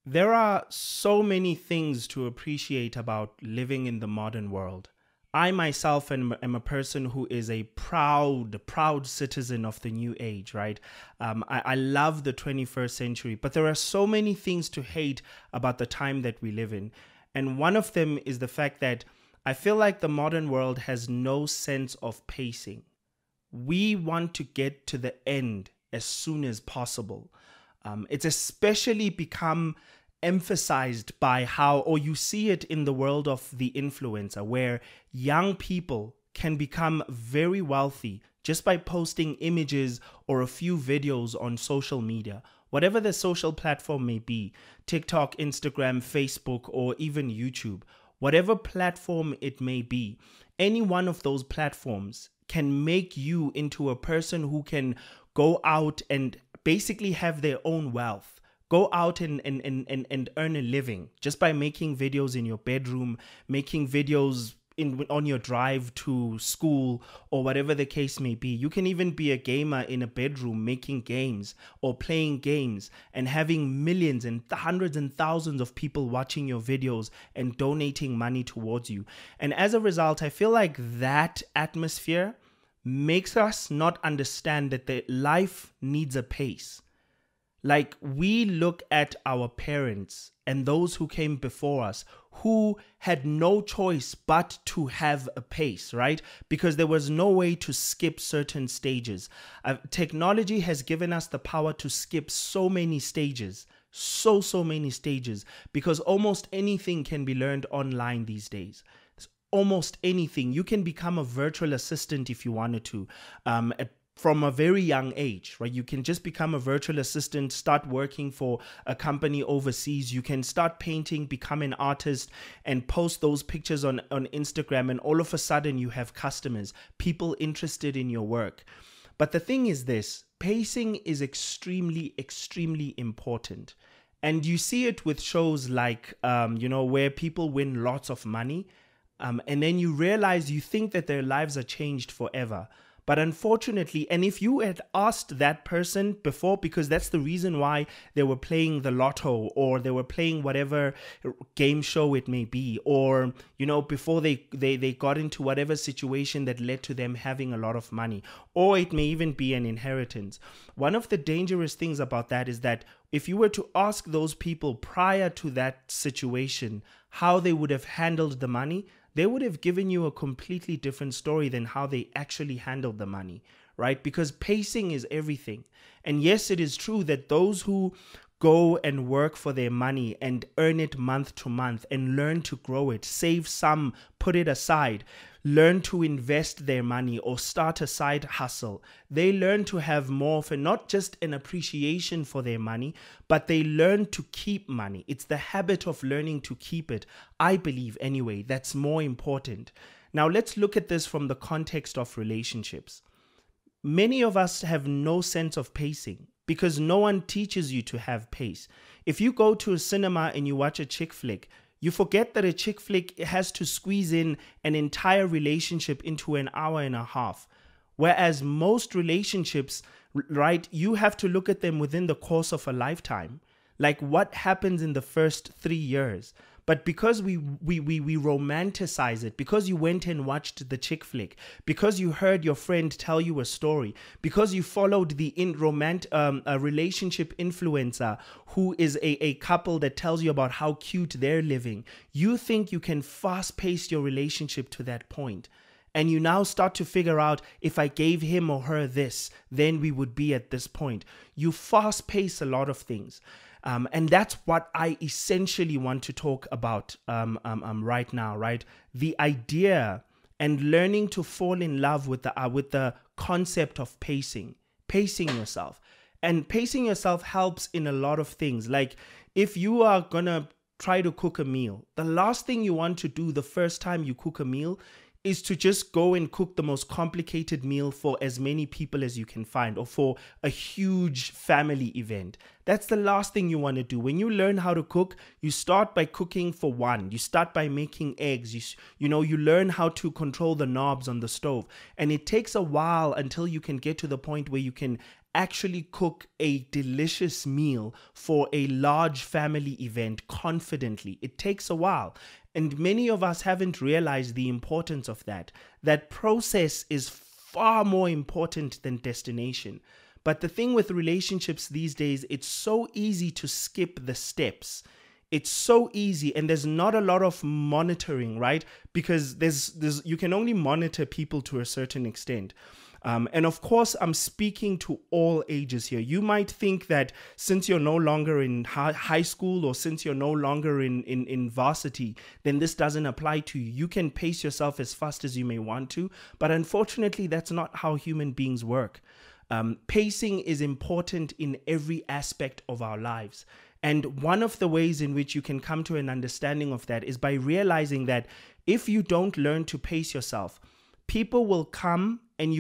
There are so many things to appreciate about living in the modern world. I myself am a person who is a proud citizen of the new age, right? I love the 21st century, but there are so many things to hate about the time that we live in. And one of them is the fact that I feel like the modern world has no sense of pacing. We want to get to the end as soon as possible. It's especially become emphasized by how, or you see it in the world of the influencer, where young people can become very wealthy just by posting images or a few videos on social media, whatever the social platform may be, TikTok, Instagram, Facebook, or even YouTube, whatever platform it may be. Any one of those platforms can make you into a person who can go out and basically have their own wealth. Go out and earn a living just by making videos in your bedroom, making videos on your drive to school, or whatever the case may be. You can even be a gamer in a bedroom making games or playing games and having millions and hundreds and thousands of people watching your videos and donating money towards you. And as a result, I feel like that atmosphere makes us not understand that the life needs a pace. Like, we look at our parents and those who came before us who had no choice but to have a pace, right? Because there was no way to skip certain stages. Technology has given us the power to skip so many stages, so many stages, because almost anything can be learned online these days. Almost anything. You can become a virtual assistant if you wanted to. From a very young age, right? You can just become a virtual assistant, start working for a company overseas. You can start painting, become an artist, and post those pictures on Instagram. And all of a sudden you have customers, people interested in your work. But the thing is this, pacing is extremely important. And you see it with shows like, where people win lots of money. And then you realize, you think that their lives are changed forever. But unfortunately, and if you had asked that person before, because that's the reason why they were playing the lotto or they were playing whatever game show it may be, or, before they got into whatever situation that led to them having a lot of money, or it may even be an inheritance. One of the dangerous things about that is that if you were to ask those people prior to that situation how they would have handled the money, they would have given you a completely different story than how they actually handled the money, right? Because pacing is everything. And yes, it is true that those who go and work for their money and earn it month to month and learn to grow it, save some, put it aside, learn to invest their money or start a side hustle. They learn to have more of not just an appreciation for their money, but they learn to keep money. It's the habit of learning to keep it, I believe anyway, that's more important. Now let's look at this from the context of relationships. Many of us have no sense of pacing because no one teaches you to have pace. If you go to a cinema and you watch a chick flick, you forget that a chick flick has to squeeze in an entire relationship into an hour and a half. Whereas most relationships, right, you have to look at them within the course of a lifetime. Like what happens in the first 3 years. But because we romanticize it, because you went and watched the chick flick, because you heard your friend tell you a story, because you followed the relationship influencer who is a couple that tells you about how cute they're living, you think you can fast pace your relationship to that point. And you now start to figure out, if I gave him or her this, then we would be at this point. You fast pace a lot of things. And that's what I essentially want to talk about right now, right? The idea and learning to fall in love with the concept of pacing yourself. And pacing yourself helps in a lot of things. Like if you are going to try to cook a meal, the last thing you want to do the first time you cook a meal is to just go and cook the most complicated meal for as many people as you can find, or for a huge family event. That's the last thing you want to do. When you learn how to cook, you start by cooking for one. You start by making eggs. You learn how to control the knobs on the stove. And it takes a while until you can get to the point where you can actually cook a delicious meal for a large family event confidently. It takes a while. And many of us haven't realized the importance of that. That process is far more important than destination. But the thing with relationships these days, it's so easy to skip the steps. It's so easy, and there's not a lot of monitoring, right? Because you can only monitor people to a certain extent. And of course, I'm speaking to all ages here. You might think that since you're no longer in high school, or since you're no longer in varsity, then this doesn't apply to you. You can pace yourself as fast as you may want to, but unfortunately, that's not how human beings work. Pacing is important in every aspect of our lives. And one of the ways in which you can come to an understanding of that is by realizing that if you don't learn to pace yourself, people will come and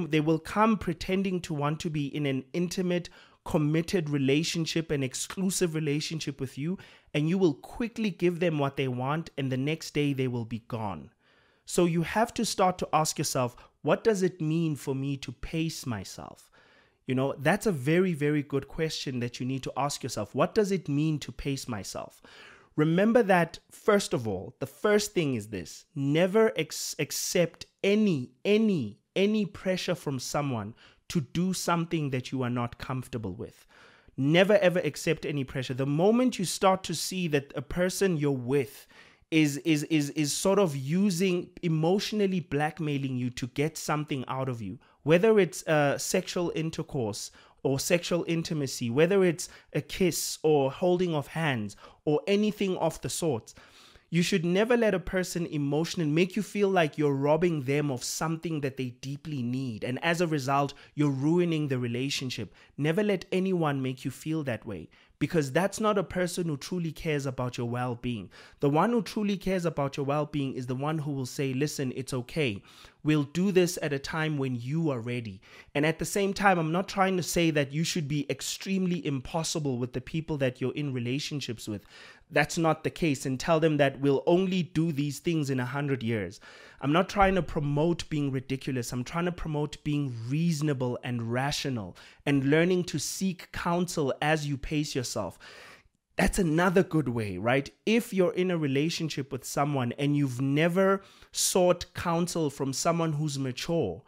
they will come pretending to want to be in an intimate, committed relationship, an exclusive relationship with you, and you will quickly give them what they want, and the next day they will be gone. So you have to start to ask yourself, what does it mean for me to pace myself? That's a very, very good question that you need to ask yourself. What does it mean to pace myself? Remember that, first of all, the first thing is this: never accept any pressure from someone to do something that you are not comfortable with. Never ever accept any pressure. The moment you start to see that a person you're with is sort of emotionally blackmailing you to get something out of you, whether it's sexual intercourse or sexual intimacy, whether it's a kiss or holding of hands or anything of the sort, you should never let a person emotionally make you feel like you're robbing them of something that they deeply need, and as a result, you're ruining the relationship. Never let anyone make you feel that way, because that's not a person who truly cares about your well-being. The one who truly cares about your well-being is the one who will say, listen, it's okay. We'll do this at a time when you are ready. And at the same time, I'm not trying to say that you should be extremely impossible with the people that you're in relationships with. That's not the case, and tell them that we'll only do these things in 100 years. I'm not trying to promote being ridiculous. I'm trying to promote being reasonable and rational and learning to seek counsel as you pace yourself. That's another good way, right? If you're in a relationship with someone and you've never sought counsel from someone who's mature,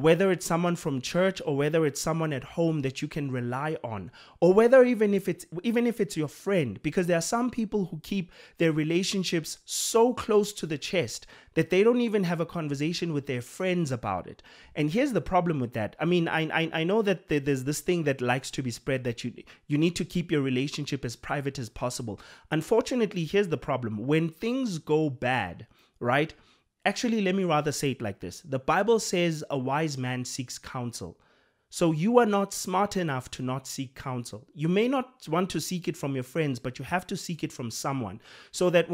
whether it's someone from church or whether it's someone at home that you can rely on, or whether even if it's your friend, because there are some people who keep their relationships so close to the chest that they don't even have a conversation with their friends about it. And here's the problem with that. I mean, I know that there's this thing that likes to be spread that you need to keep your relationship as private as possible. Unfortunately, here's the problem. When things go bad, right? Actually, let me rather say it like this. The Bible says a wise man seeks counsel. So you are not smart enough to not seek counsel. You may not want to seek it from your friends, but you have to seek it from someone. So that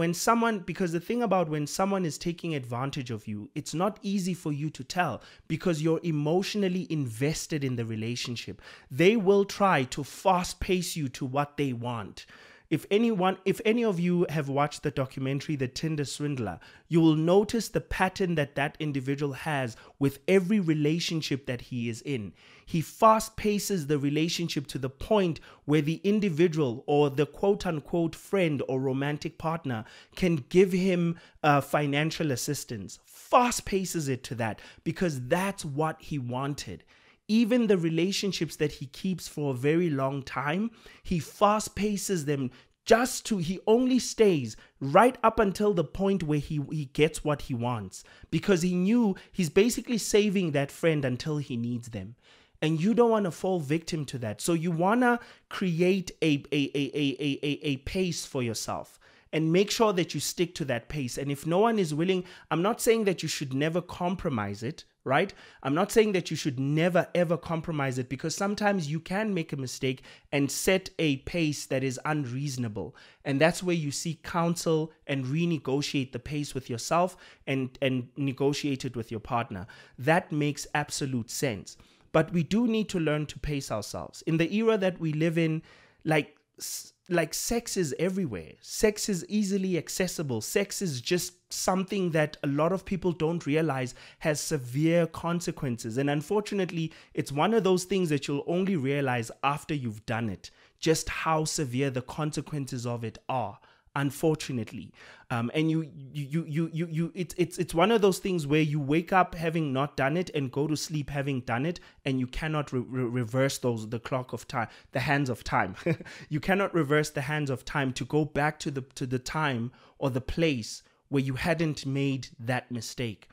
because the thing about when someone is taking advantage of you, it's not easy for you to tell because you're emotionally invested in the relationship. They will try to fast pace you to what they want. If any of you have watched the documentary, The Tinder Swindler, you will notice the pattern that individual has with every relationship that he is in. He fast paces the relationship to the point where the individual or the quote unquote friend or romantic partner can give him financial assistance. Fast paces it to that because that's what he wanted. Even the relationships that he keeps for a very long time, he fast paces them he only stays right up until the point where he gets what he wants, because he knew he's basically saving that friend until he needs them. And you don't want to fall victim to that. So you want to create a pace for yourself. And make sure that you stick to that pace. And if no one is willing, I'm not saying that you should never compromise it, right? I'm not saying that you should never ever compromise it, because sometimes you can make a mistake and set a pace that is unreasonable. And that's where you seek counsel and renegotiate the pace with yourself and negotiate it with your partner. That makes absolute sense. But we do need to learn to pace ourselves. In the era that we live in, like sex is everywhere. Sex is easily accessible. Sex is just something that a lot of people don't realize has severe consequences. And unfortunately, it's one of those things that you'll only realize after you've done it, just how severe the consequences of it are. Unfortunately, and it's one of those things where you wake up having not done it and go to sleep having done it, and you cannot reverse the clock of time, the hands of time. You cannot reverse the hands of time to go back to the time or the place where you hadn't made that mistake.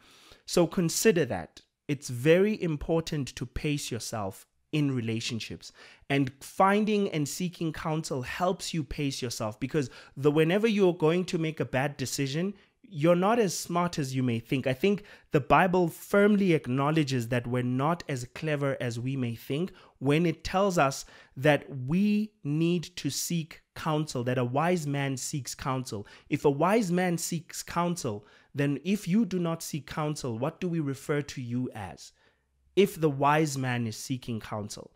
So consider that. It's very important to pace yourself in relationships, and finding and seeking counsel helps you pace yourself, because whenever you're going to make a bad decision, you're not as smart as you may think. I think the Bible firmly acknowledges that we're not as clever as we may think when it tells us that we need to seek counsel, that a wise man seeks counsel. If a wise man seeks counsel, then if you do not seek counsel, what do we refer to you as? If the wise man is seeking counsel,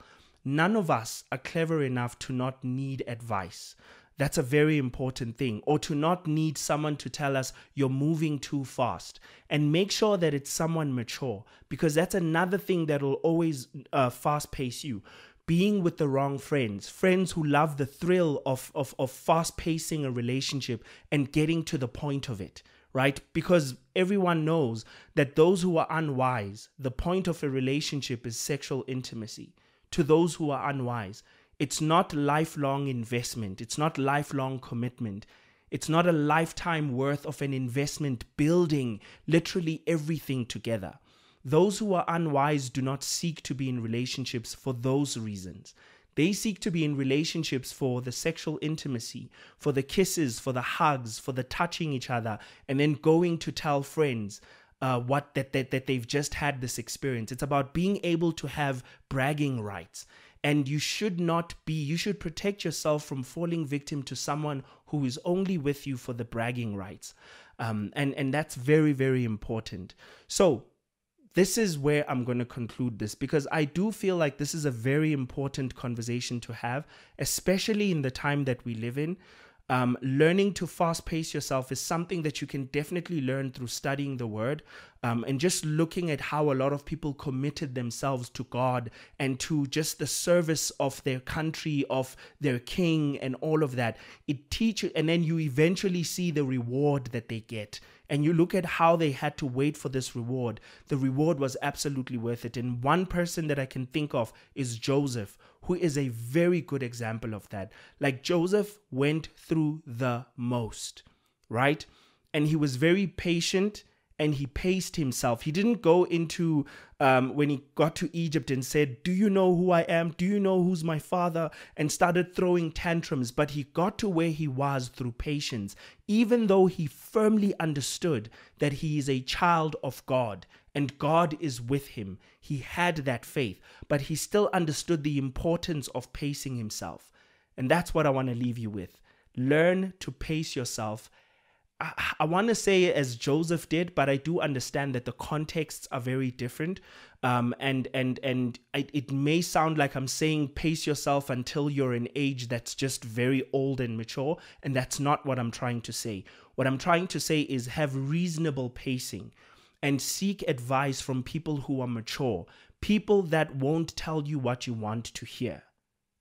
none of us are clever enough to not need advice. That's a very important thing. Or to not need someone to tell us you're moving too fast. And make sure that it's someone mature, because that's another thing that will always fast pace you. Being with the wrong friends who love the thrill of fast pacing a relationship and getting to the point of it. Right? Because everyone knows that those who are unwise, the point of a relationship is sexual intimacy. To those who are unwise, it's not lifelong investment. It's not lifelong commitment. It's not a lifetime worth of an investment building literally everything together. Those who are unwise do not seek to be in relationships for those reasons. They seek to be in relationships for the sexual intimacy, for the kisses, for the hugs, for the touching each other, and then going to tell friends that they've just had this experience. It's about being able to have bragging rights. And you should protect yourself from falling victim to someone who is only with you for the bragging rights. And that's very, very important. So this is where I'm going to conclude this, because I do feel like this is a very important conversation to have, especially in the time that we live in. Learning to fast pace yourself is something that you can definitely learn through studying the word, and just looking at how a lot of people committed themselves to God and to just the service of their country, of their king, and all of that. It teaches, and then you eventually see the reward that they get. And you look at how they had to wait for this reward. The reward was absolutely worth it. And one person that I can think of is Joseph, who is a very good example of that. Like, Joseph went through the most, right? And he was very patient, and he paced himself. He didn't go into, when he got to Egypt and said, "Do you know who I am? Do you know who's my father?" and started throwing tantrums. But he got to where he was through patience, even though he firmly understood that he is a child of God and God is with him. He had that faith, but he still understood the importance of pacing himself. And that's what I want to leave you with. Learn to pace yourself. I want to say as Joseph did, but I do understand that the contexts are very different. And it may sound like I'm saying pace yourself until you're an age that's just very old and mature. And that's not what I'm trying to say. What I'm trying to say is have reasonable pacing and seek advice from people who are mature, people that won't tell you what you want to hear.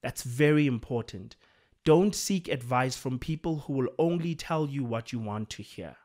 That's very important. Don't seek advice from people who will only tell you what you want to hear.